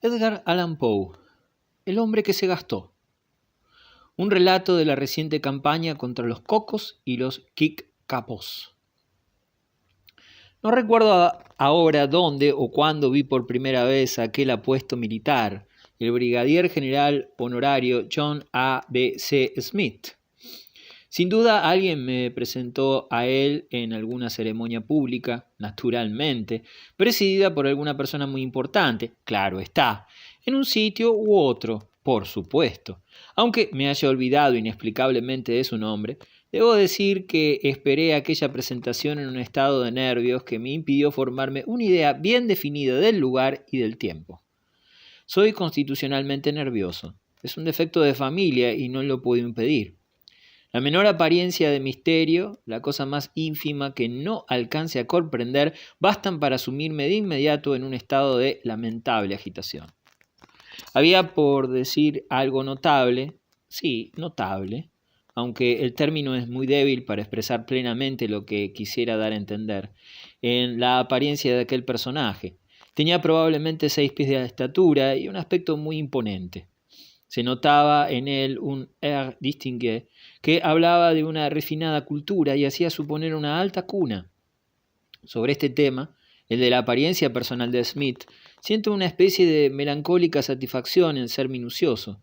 Edgar Allan Poe, El hombre que se gastó. Un relato de la reciente campaña contra los cocos y los kick-capos. No recuerdo ahora dónde o cuándo vi por primera vez aquel apuesto militar, el brigadier general honorario John A. B. C. Smith. Sin duda alguien me presentó a él en alguna ceremonia pública, naturalmente, presidida por alguna persona muy importante, claro está, en un sitio u otro, por supuesto. Aunque me haya olvidado inexplicablemente de su nombre, debo decir que esperé aquella presentación en un estado de nervios que me impidió formarme una idea bien definida del lugar y del tiempo. Soy constitucionalmente nervioso. Es un defecto de familia y no lo puedo impedir. La menor apariencia de misterio, la cosa más ínfima que no alcance a comprender, bastan para sumirme de inmediato en un estado de lamentable agitación. Había por decir algo notable, sí, notable, aunque el término es muy débil para expresar plenamente lo que quisiera dar a entender, en la apariencia de aquel personaje. Tenía probablemente 6 pies de estatura y un aspecto muy imponente. Se notaba en él un air distingué que hablaba de una refinada cultura y hacía suponer una alta cuna. Sobre este tema, el de la apariencia personal de Smith, siento una especie de melancólica satisfacción en ser minucioso.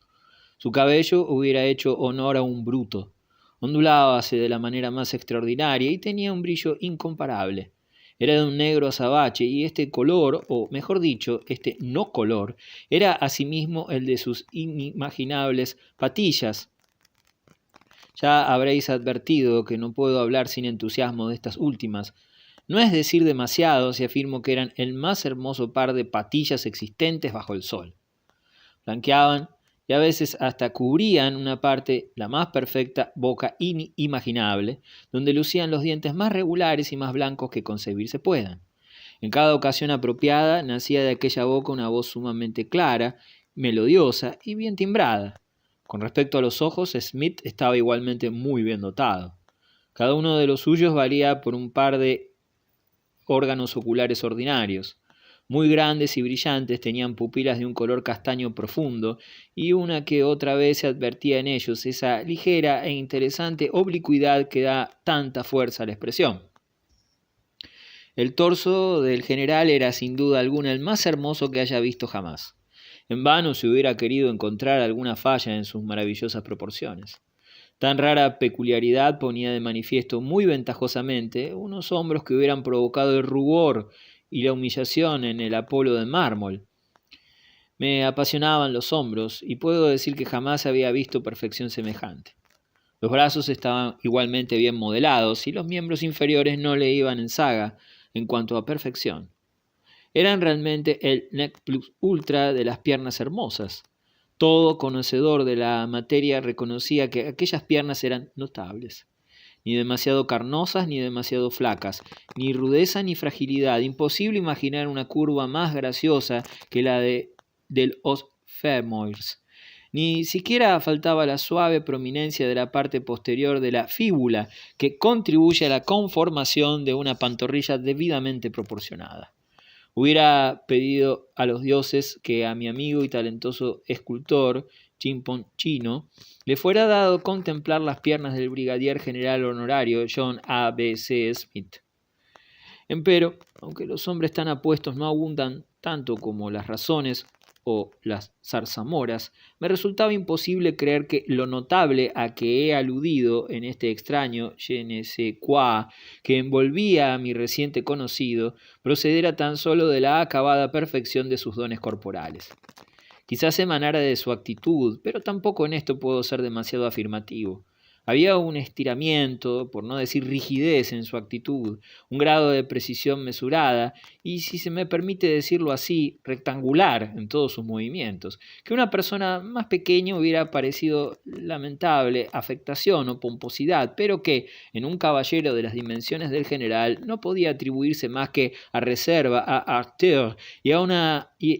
Su cabello hubiera hecho honor a un bruto. Ondulábase de la manera más extraordinaria y tenía un brillo incomparable. Era de un negro azabache y este color, o mejor dicho, este no color, era asimismo el de sus inimaginables patillas. Ya habréis advertido que no puedo hablar sin entusiasmo de estas últimas. No es decir demasiado si afirmo que eran el más hermoso par de patillas existentes bajo el sol. Blanqueaban y a veces hasta cubrían una parte, la más perfecta boca inimaginable, donde lucían los dientes más regulares y más blancos que concebirse puedan. En cada ocasión apropiada nacía de aquella boca una voz sumamente clara, melodiosa y bien timbrada. Con respecto a los ojos, Smith estaba igualmente muy bien dotado. Cada uno de los suyos valía por un par de órganos oculares ordinarios. Muy grandes y brillantes, tenían pupilas de un color castaño profundo, y una que otra vez se advertía en ellos esa ligera e interesante oblicuidad que da tanta fuerza a la expresión. El torso del general era sin duda alguna el más hermoso que haya visto jamás. En vano se hubiera querido encontrar alguna falla en sus maravillosas proporciones. Tan rara peculiaridad ponía de manifiesto muy ventajosamente unos hombros que hubieran provocado el rubor y la humillación en el Apolo de mármol. Me apasionaban los hombros y puedo decir que jamás había visto perfección semejante. Los brazos estaban igualmente bien modelados y los miembros inferiores no le iban en zaga en cuanto a perfección. Eran realmente el nec plus ultra de las piernas hermosas. Todo conocedor de la materia reconocía que aquellas piernas eran notables. Ni demasiado carnosas ni demasiado flacas, ni rudeza ni fragilidad. Imposible imaginar una curva más graciosa que la del os fémurs. Ni siquiera faltaba la suave prominencia de la parte posterior de la fíbula, que contribuye a la conformación de una pantorrilla debidamente proporcionada. Hubiera pedido a los dioses que a mi amigo y talentoso escultor, Chimpón Chino, le fuera dado contemplar las piernas del brigadier general honorario John A. B. C. Smith. Empero, aunque los hombres tan apuestos no abundan tanto como las razones o las zarzamoras, me resultaba imposible creer que lo notable a que he aludido en este extraño je ne sais quoi que envolvía a mi reciente conocido procediera tan solo de la acabada perfección de sus dones corporales. Quizás emanara de su actitud, pero tampoco en esto puedo ser demasiado afirmativo. Había un estiramiento, por no decir rigidez en su actitud, un grado de precisión mesurada y, si se me permite decirlo así, rectangular en todos sus movimientos, que una persona más pequeña hubiera parecido lamentable afectación o pomposidad, pero que, en un caballero de las dimensiones del general, no podía atribuirse más que a reserva, a ardeur y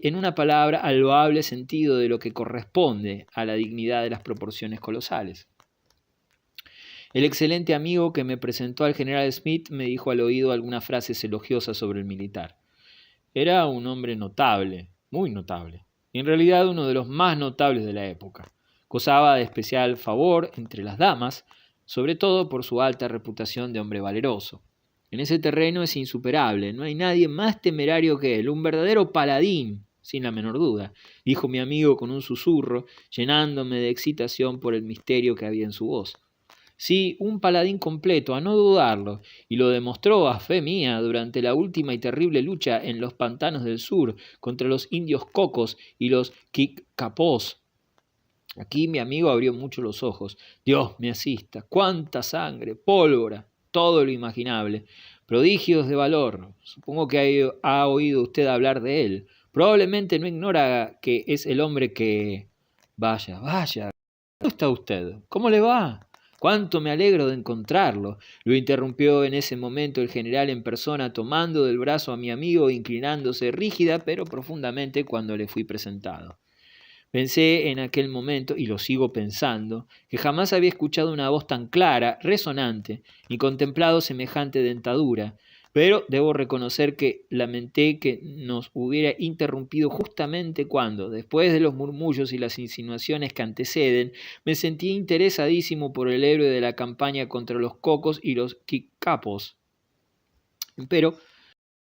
en una palabra al loable sentido de lo que corresponde a la dignidad de las proporciones colosales. El excelente amigo que me presentó al general Smith me dijo al oído algunas frases elogiosas sobre el militar. Era un hombre notable, muy notable. y en realidad uno de los más notables de la época. Gozaba de especial favor entre las damas, sobre todo por su alta reputación de hombre valeroso. En ese terreno es insuperable, no hay nadie más temerario que él, un verdadero paladín, sin la menor duda, dijo mi amigo con un susurro, llenándome de excitación por el misterio que había en su voz. Sí, un paladín completo, a no dudarlo, y lo demostró a fe mía durante la última y terrible lucha en los pantanos del sur contra los indios cocos y los kikapós. Aquí mi amigo abrió mucho los ojos. Dios me asista, cuánta sangre, pólvora, todo lo imaginable. Prodigios de valor. Supongo que ha oído usted hablar de él. Probablemente no ignora que es el hombre que... Vaya, vaya. ¿Dónde está usted? ¿Cómo le va? Cuánto me alegro de encontrarlo. Lo interrumpió en ese momento el general en persona, tomando del brazo a mi amigo e inclinándose rígida pero profundamente cuando le fui presentado. Pensé en aquel momento, y lo sigo pensando, que jamás había escuchado una voz tan clara, resonante, ni contemplado semejante dentadura, pero debo reconocer que lamenté que nos hubiera interrumpido justamente cuando, después de los murmullos y las insinuaciones que anteceden, me sentí interesadísimo por el héroe de la campaña contra los cocos y los kikapós. Pero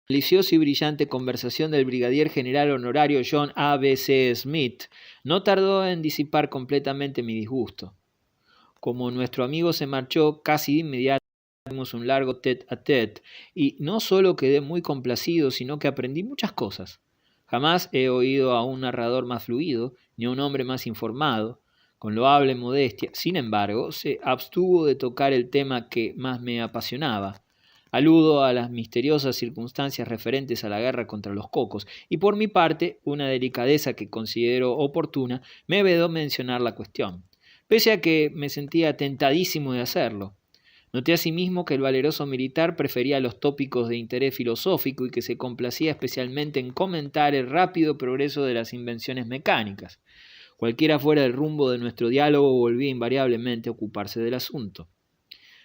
la deliciosa y brillante conversación del brigadier general honorario John A. B. C. Smith no tardó en disipar completamente mi disgusto. Como nuestro amigo se marchó, casi de inmediato tuvimos un largo tête-à-tête, y no solo quedé muy complacido, sino que aprendí muchas cosas. Jamás he oído a un narrador más fluido, ni a un hombre más informado. Con loable modestia, sin embargo, se abstuvo de tocar el tema que más me apasionaba. Aludo a las misteriosas circunstancias referentes a la guerra contra los cocos, y por mi parte, una delicadeza que considero oportuna, me vedó mencionar la cuestión, pese a que me sentía tentadísimo de hacerlo. Noté asimismo que el valeroso militar prefería los tópicos de interés filosófico y que se complacía especialmente en comentar el rápido progreso de las invenciones mecánicas. Cualquiera fuera el rumbo de nuestro diálogo, volvía invariablemente a ocuparse del asunto.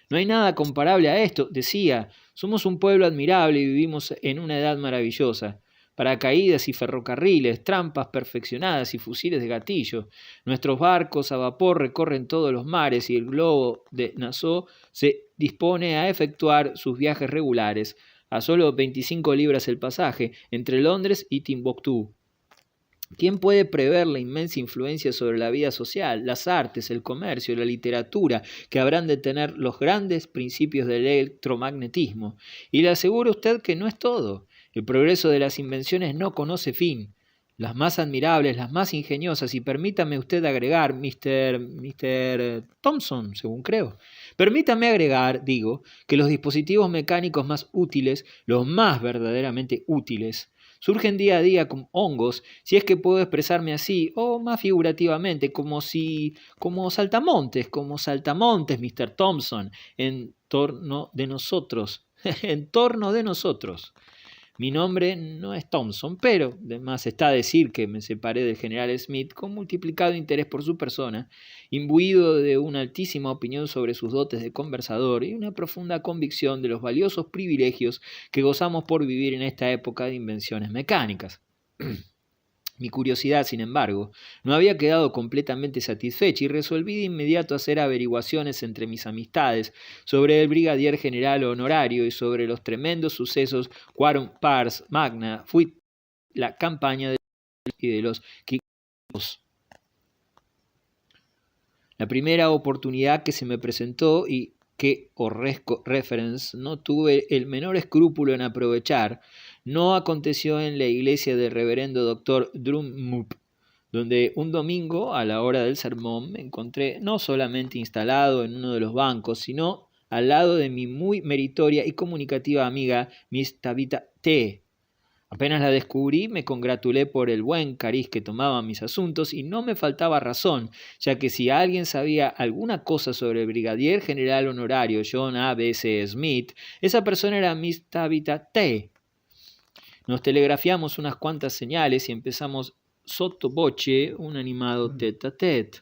No hay nada comparable a esto, decía. Somos un pueblo admirable y vivimos en una edad maravillosa. Paracaídas y ferrocarriles, trampas perfeccionadas y fusiles de gatillo. Nuestros barcos a vapor recorren todos los mares y el globo de Nassau se dispone a efectuar sus viajes regulares, a solo 25 libras el pasaje, entre Londres y Timbuktu. ¿Quién puede prever la inmensa influencia sobre la vida social, las artes, el comercio, la literatura que habrán de tener los grandes principios del electromagnetismo? Y le aseguro a usted que no es todo. El progreso de las invenciones no conoce fin. Las más admirables, las más ingeniosas, y permítame usted agregar, Mr. Thomson, según creo. Permítame agregar, digo, que los dispositivos mecánicos más útiles, los más verdaderamente útiles, surgen día a día como hongos, si es que puedo expresarme así, o más figurativamente, como saltamontes, Mr. Thompson, en torno de nosotros, en torno de nosotros. Mi nombre no es Thompson, pero de más está decir que me separé del general Smith con multiplicado interés por su persona, imbuido de una altísima opinión sobre sus dotes de conversador y una profunda convicción de los valiosos privilegios que gozamos por vivir en esta época de invenciones mecánicas. Mi curiosidad, sin embargo, no había quedado completamente satisfecha y resolví de inmediato hacer averiguaciones entre mis amistades sobre el brigadier general honorario y sobre los tremendos sucesos Quorum Pars Magna Fuit, la campaña de los Kikos. La primera oportunidad que se me presentó y que, horresco reference, no tuve el menor escrúpulo en aprovechar, no aconteció en la iglesia del reverendo doctor Drummond, donde un domingo, a la hora del sermón, me encontré no solamente instalado en uno de los bancos, sino al lado de mi muy meritoria y comunicativa amiga Miss Tabitha T. Apenas la descubrí, me congratulé por el buen cariz que tomaba mis asuntos y no me faltaba razón, ya que si alguien sabía alguna cosa sobre el brigadier general honorario John A. B. C. Smith, esa persona era Miss Tabitha T. Nos telegrafiamos unas cuantas señales y empezamos sotto voce un animado tête-à-tête.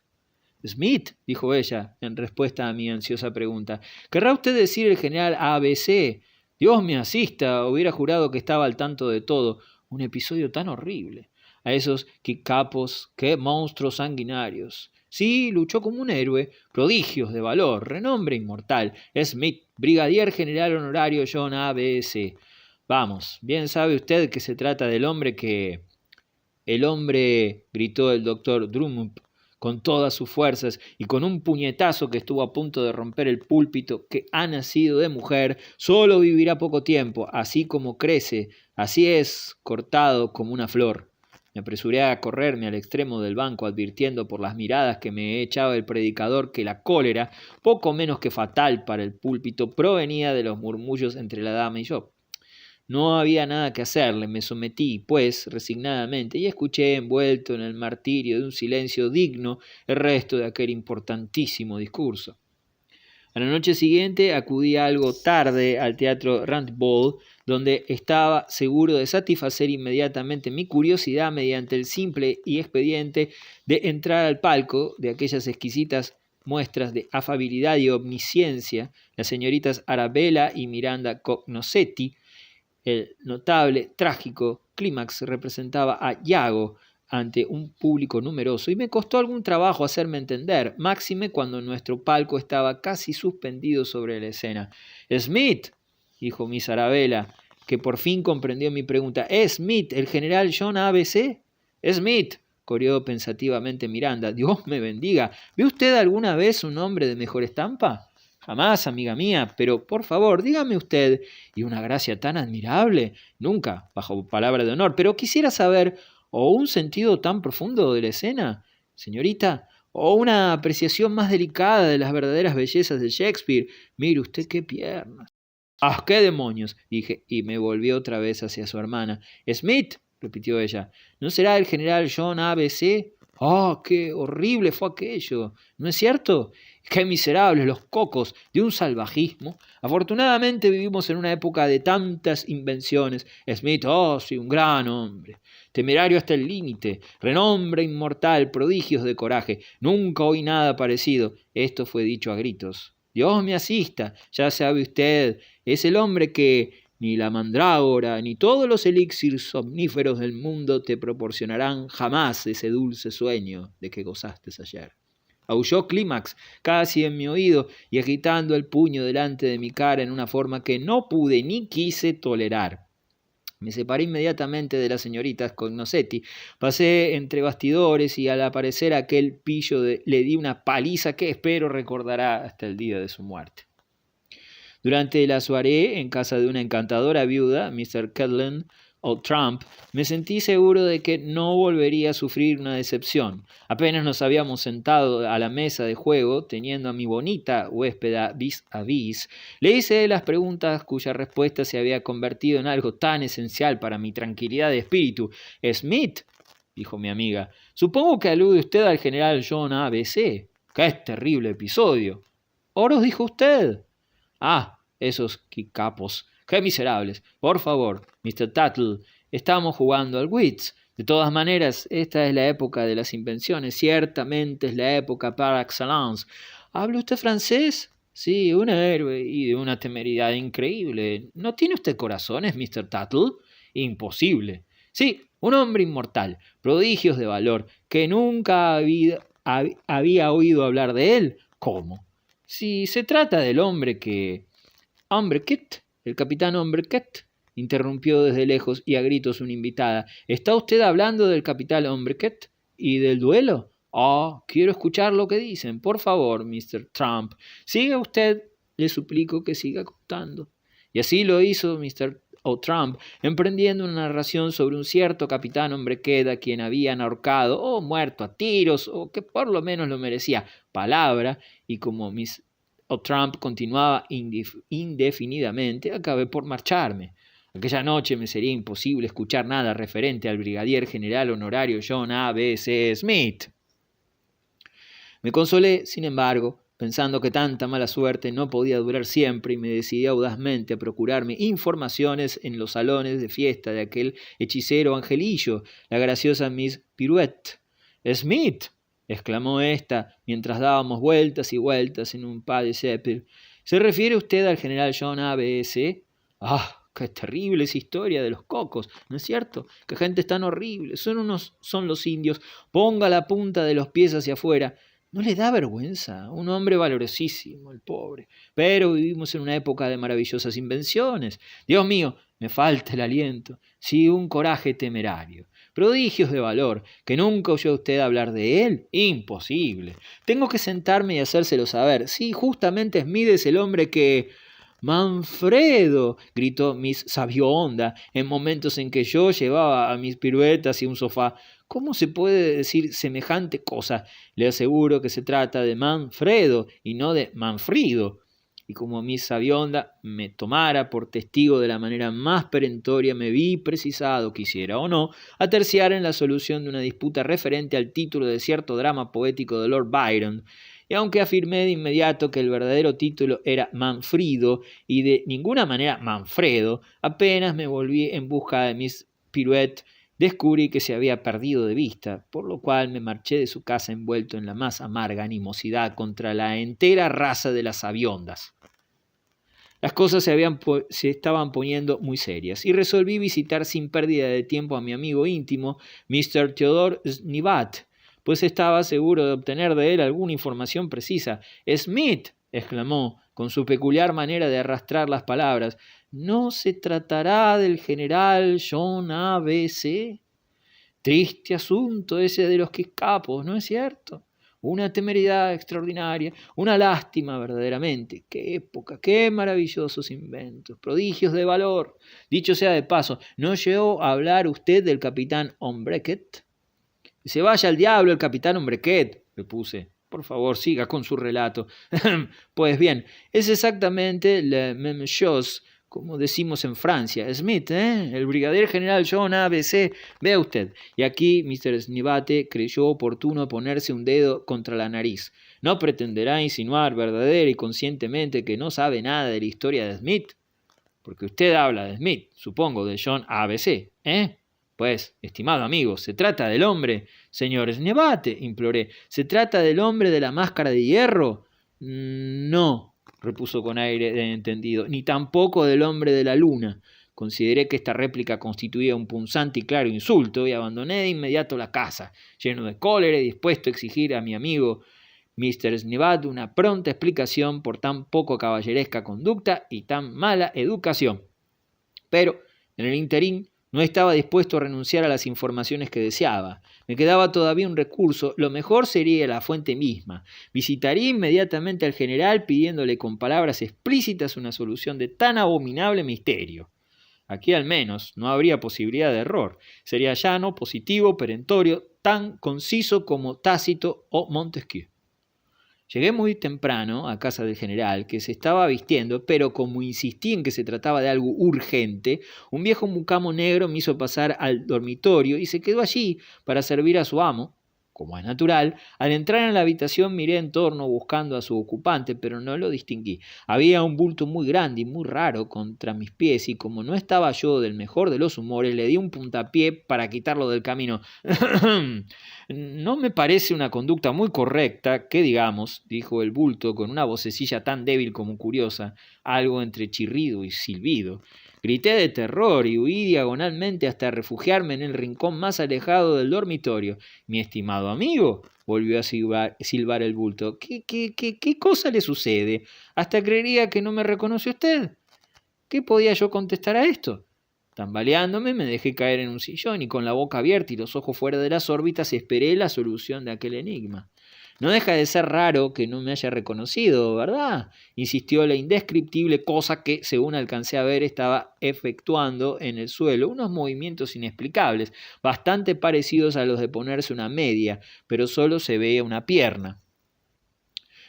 Smith, dijo ella, en respuesta a mi ansiosa pregunta, ¿querrá usted decir el general ABC? Dios me asista, hubiera jurado que estaba al tanto de todo. Un episodio tan horrible. a esos capos, qué monstruos sanguinarios. Sí, luchó como un héroe, prodigios de valor, renombre inmortal. Smith, brigadier general honorario John A.B.C. Vamos, bien sabe usted que se trata del hombre que... El hombre, gritó el doctor Drummond con todas sus fuerzas y con un puñetazo que estuvo a punto de romper el púlpito, que ha nacido de mujer, solo vivirá poco tiempo, así como crece, así es, cortado como una flor. Me apresuré a correrme al extremo del banco, advirtiendo por las miradas que me echaba el predicador que la cólera, poco menos que fatal para el púlpito, provenía de los murmullos entre la dama y yo. No había nada que hacerle, me sometí, pues, resignadamente, y escuché, envuelto en el martirio de un silencio digno, el resto de aquel importantísimo discurso. A la noche siguiente acudí algo tarde al teatro Rand Ball, donde estaba seguro de satisfacer inmediatamente mi curiosidad mediante el simple y expediente de entrar al palco de aquellas exquisitas muestras de afabilidad y omnisciencia, las señoritas Arabella y Miranda Cognoscetti. El notable, trágico clímax representaba a Iago ante un público numeroso y me costó algún trabajo hacerme entender, máxime cuando nuestro palco estaba casi suspendido sobre la escena. «Smith», dijo Miss Arabella, que por fin comprendió mi pregunta. «¿Es Smith el general John A.B.C.?» «Smith», coreó pensativamente Miranda. «Dios me bendiga. ¿Ve usted alguna vez un hombre de mejor estampa?» «Jamás, amiga mía, pero por favor, dígame usted, ¿y una gracia tan admirable? Nunca, bajo palabra de honor, pero quisiera saber, ¿o un sentido tan profundo de la escena, señorita? ¿O una apreciación más delicada de las verdaderas bellezas de Shakespeare? Mire usted qué piernas». «¡Ah, qué demonios!», dije, y me volví otra vez hacia su hermana. «Smith», repitió ella, ¿no será el general John A.B.C.? «¡Oh, qué horrible fue aquello! ¿No es cierto? ¡Qué miserables los cocos de un salvajismo! Afortunadamente vivimos en una época de tantas invenciones. Smith, oh, sí, un gran hombre, temerario hasta el límite, renombre inmortal, prodigios de coraje. Nunca oí nada parecido». Esto fue dicho a gritos. «Dios me asista, ya sabe usted, es el hombre que ni la mandrágora ni todos los elixirs somníferos del mundo te proporcionarán jamás ese dulce sueño de que gozaste ayer». Aulló Clímax casi en mi oído y agitando el puño delante de mi cara en una forma que no pude ni quise tolerar. Me separé inmediatamente de las señoritas Cognoscetti, pasé entre bastidores y al aparecer aquel pillo le di una paliza que espero recordará hasta el día de su muerte. Durante la soirée en casa de una encantadora viuda, Mr. Catlin O'Trump, me sentí seguro de que no volvería a sufrir una decepción. Apenas nos habíamos sentado a la mesa de juego, teniendo a mi bonita huéspeda vis a vis, le hice las preguntas cuya respuesta se había convertido en algo tan esencial para mi tranquilidad de espíritu. «Smith», dijo mi amiga, «supongo que alude usted al general John A.B.C. ¡Qué terrible episodio!». «¿Oros dijo usted?» «Ah, esos capos. ¡Qué miserables! Por favor, Mr. Tuttle, estamos jugando al wits. De todas maneras, esta es la época de las invenciones. Ciertamente es la época par excellence. ¿Habla usted francés?» «Sí, un héroe y de una temeridad increíble. ¿No tiene usted corazones, Mr. Tuttle?» «Imposible». «Sí, un hombre inmortal, prodigios de valor, que nunca había oído hablar de él». «¿Cómo?» «Si se trata del hombre que...» «Humbrequet, el capitán Humbrequet», interrumpió desde lejos y a gritos una invitada. «¿Está usted hablando del capitán Humbrequet y del duelo? Oh, quiero escuchar lo que dicen. Por favor, Mr. Trump, siga usted, le suplico que siga contando». Y así lo hizo Mr. O'Trump, emprendiendo una narración sobre un cierto capitán Humbrequet a quien habían ahorcado o muerto a tiros, o que por lo menos lo merecía, palabra, y como Miss O'Trump continuaba indefinidamente, acabé por marcharme. Aquella noche me sería imposible escuchar nada referente al brigadier general honorario John A.B.C. Smith. Me consolé, sin embargo, pensando que tanta mala suerte no podía durar siempre, y me decidí audazmente a procurarme informaciones en los salones de fiesta de aquel hechicero angelillo, la graciosa Miss Pirouette. «Smith», exclamó ésta mientras dábamos vueltas y vueltas en un pas de sept. «¿Se refiere usted al general John A.B.C.? Ah, Qué terrible esa historia de los cocos, ¿no es cierto? Qué gente tan horrible. Son los indios. Ponga la punta de los pies hacia afuera. ¿No le da vergüenza? Un hombre valorosísimo, el pobre. Pero vivimos en una época de maravillosas invenciones. Dios mío, me falta el aliento. Sí, un coraje temerario. Prodigios de valor. ¿Que nunca oyó usted hablar de él? Imposible. Tengo que sentarme y hacérselo saber. Sí, justamente Smith es el hombre que... Manfredo, gritó Miss Sabionda en momentos en que yo llevaba a mis piruetas y un sofá. ¿Cómo se puede decir semejante cosa? Le aseguro que se trata de Manfredo y no de Manfrido. Y como Miss Sabionda me tomara por testigo de la manera más perentoria, me vi precisado, quisiera o no, a terciar en la solución de una disputa referente al título de cierto drama poético de Lord Byron. Y aunque afirmé de inmediato que el verdadero título era Manfrido y de ninguna manera Manfredo, apenas me volví en busca de Miss Pirouette, descubrí que se había perdido de vista, por lo cual me marché de su casa envuelto en la más amarga animosidad contra la entera raza de las Sabiondas. Las cosas se estaban poniendo muy serias y resolví visitar sin pérdida de tiempo a mi amigo íntimo, Mr. Theodore Snibat, pues estaba seguro de obtener de él alguna información precisa. «Smith», exclamó, con su peculiar manera de arrastrar las palabras, ¿no se tratará del general John A.B.C.? Triste asunto ese de los Quiscapos, ¿no es cierto? Una temeridad extraordinaria, una lástima verdaderamente. ¡Qué época! ¡Qué maravillosos inventos! ¡Prodigios de valor! Dicho sea de paso, ¿no llegó a hablar usted del capitán Ombrequet? Se vaya al diablo el capitán Ombrequet, repuse. Por favor, siga con su relato. Pues bien, es exactamente la même chose, como decimos en Francia. Smith, el brigadier general John A.B.C. Vea usted. Y aquí Mr. Snibate creyó oportuno ponerse un dedo contra la nariz. ¿No pretenderá insinuar verdadera y conscientemente que no sabe nada de la historia de Smith? Porque usted habla de Smith, supongo, de John A.B.C., ¿eh? Pues, estimado amigo, se trata del hombre. Señor Snebate, imploré, ¿se trata del hombre de la máscara de hierro? No, repuso con aire de entendido, ni tampoco del hombre de la luna. Consideré que esta réplica constituía un punzante y claro insulto y abandoné de inmediato la casa, lleno de cólera y dispuesto a exigir a mi amigo Mr. Snevad una pronta explicación por tan poco caballeresca conducta y tan mala educación. Pero, en el interín, no estaba dispuesto a renunciar a las informaciones que deseaba. Me quedaba todavía un recurso. Lo mejor sería la fuente misma. Visitaría inmediatamente al general pidiéndole con palabras explícitas una solución de tan abominable misterio. Aquí al menos no habría posibilidad de error. Sería llano, positivo, perentorio, tan conciso como Tácito o Montesquieu. Llegué muy temprano a casa del general, que se estaba vistiendo, pero como insistí en que se trataba de algo urgente, un viejo mucamo negro me hizo pasar al dormitorio y se quedó allí para servir a su amo. Como es natural, al entrar en la habitación miré en torno buscando a su ocupante, pero no lo distinguí. Había un bulto muy grande y muy raro contra mis pies, y como no estaba yo del mejor de los humores, le di un puntapié para quitarlo del camino. No me parece una conducta muy correcta, que digamos, dijo el bulto con una vocecilla tan débil como curiosa, algo entre chirrido y silbido. Grité de terror y huí diagonalmente hasta refugiarme en el rincón más alejado del dormitorio. Mi estimado amigo, volvió a silbar el bulto, ¿Qué cosa le sucede? Hasta creería que no me reconoce usted. ¿Qué podía yo contestar a esto? Tambaleándome me dejé caer en un sillón y con la boca abierta y los ojos fuera de las órbitas esperé la solución de aquel enigma. No deja de ser raro que no me haya reconocido, ¿verdad? Insistió la indescriptible cosa que, según alcancé a ver, estaba efectuando en el suelo unos movimientos inexplicables, bastante parecidos a los de ponerse una media, pero solo se veía una pierna.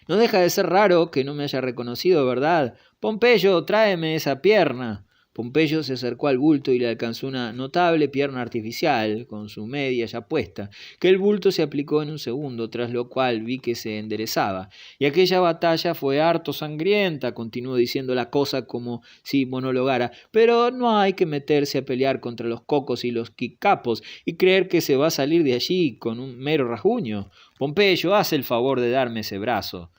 No deja de ser raro que no me haya reconocido, ¿verdad? Pompeyo, tráeme esa pierna. Pompeyo se acercó al bulto y le alcanzó una notable pierna artificial, con su media ya puesta, que el bulto se aplicó en un segundo, tras lo cual vi que se enderezaba. Y aquella batalla fue harto sangrienta, continuó diciendo la cosa como si monologara, pero no hay que meterse a pelear contra los cocos y los quicapos y creer que se va a salir de allí con un mero rasguño. Pompeyo, haz el favor de darme ese brazo.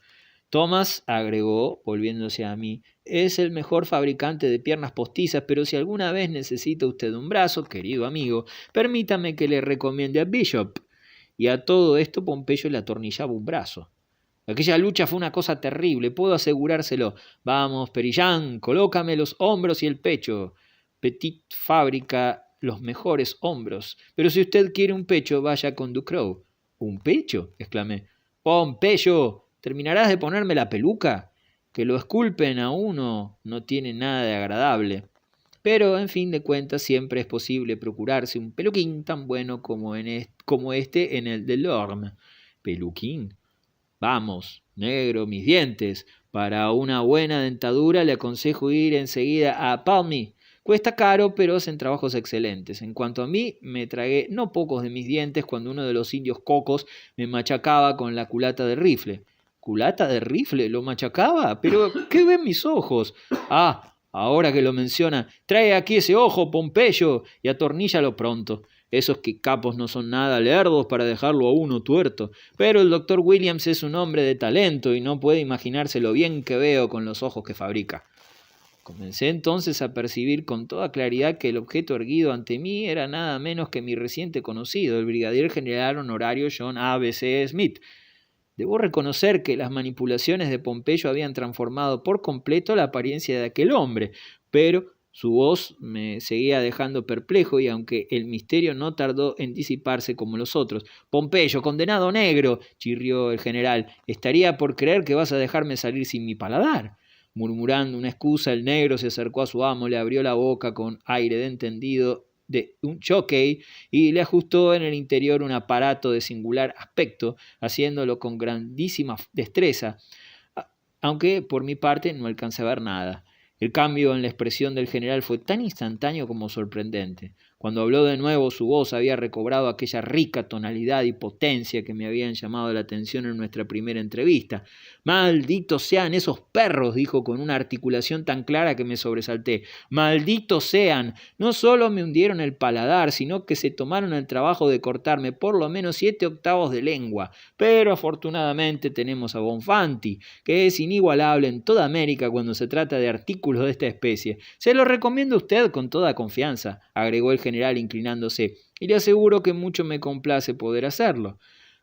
Thomas, agregó, volviéndose a mí, es el mejor fabricante de piernas postizas, pero si alguna vez necesita usted un brazo, querido amigo, permítame que le recomiende a Bishop. Y a todo esto Pompeyo le atornillaba un brazo. Aquella lucha fue una cosa terrible, puedo asegurárselo. Vamos, Perillán, colócame los hombros y el pecho. Petit fabrica los mejores hombros, pero si usted quiere un pecho, vaya con Ducrow. ¿Un pecho?, exclamé. Pompeyo, ¿terminarás de ponerme la peluca? Que lo esculpen a uno no tiene nada de agradable. Pero, en fin de cuentas, siempre es posible procurarse un peluquín tan bueno como este en el de Lorme. ¿Peluquín? Vamos, negro, mis dientes. Para una buena dentadura le aconsejo ir enseguida a Palmy. Cuesta caro, pero hacen trabajos excelentes. En cuanto a mí, me tragué no pocos de mis dientes cuando uno de los indios cocos me machacaba con la culata de rifle. ¿Culata de rifle? ¿Lo machacaba? ¿Pero qué ven mis ojos? Ah, ahora que lo menciona, trae aquí ese ojo, Pompeyo, y atorníllalo pronto. Esos capos no son nada lerdos para dejarlo a uno tuerto, pero el doctor Williams es un hombre de talento y no puede imaginarse lo bien que veo con los ojos que fabrica. Comencé entonces a percibir con toda claridad que el objeto erguido ante mí era nada menos que mi reciente conocido, el brigadier general honorario John A. B. C. Smith. Debo reconocer que las manipulaciones de Pompeyo habían transformado por completo la apariencia de aquel hombre, pero su voz me seguía dejando perplejo y aunque el misterio no tardó en disiparse como los otros. «Pompeyo, condenado negro», chirrió el general, «estaría por creer que vas a dejarme salir sin mi paladar». Murmurando una excusa, el negro se acercó a su amo, le abrió la boca con aire de entendido de un jockey y le ajustó en el interior un aparato de singular aspecto, haciéndolo con grandísima destreza, aunque por mi parte no alcancé a ver nada. El cambio en la expresión del general fue tan instantáneo como sorprendente. Cuando habló de nuevo, su voz había recobrado aquella rica tonalidad y potencia que me habían llamado la atención en nuestra primera entrevista. «Malditos sean esos perros», dijo con una articulación tan clara que me sobresalté. «Malditos sean. No solo me hundieron el paladar, sino que se tomaron el trabajo de cortarme por lo menos 7 octavos de lengua. Pero afortunadamente tenemos a Bonfanti, que es inigualable en toda América cuando se trata de artículos de esta especie. Se lo recomiendo a usted con toda confianza», agregó el general inclinándose, «y le aseguro que mucho me complace poder hacerlo».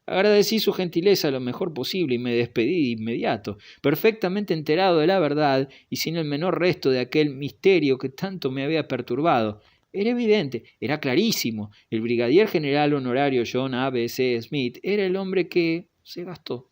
Agradecí su gentileza lo mejor posible y me despedí de inmediato, perfectamente enterado de la verdad y sin el menor resto de aquel misterio que tanto me había perturbado. Era evidente, era clarísimo. El brigadier general honorario John A. B. C. Smith era el hombre que se gastó.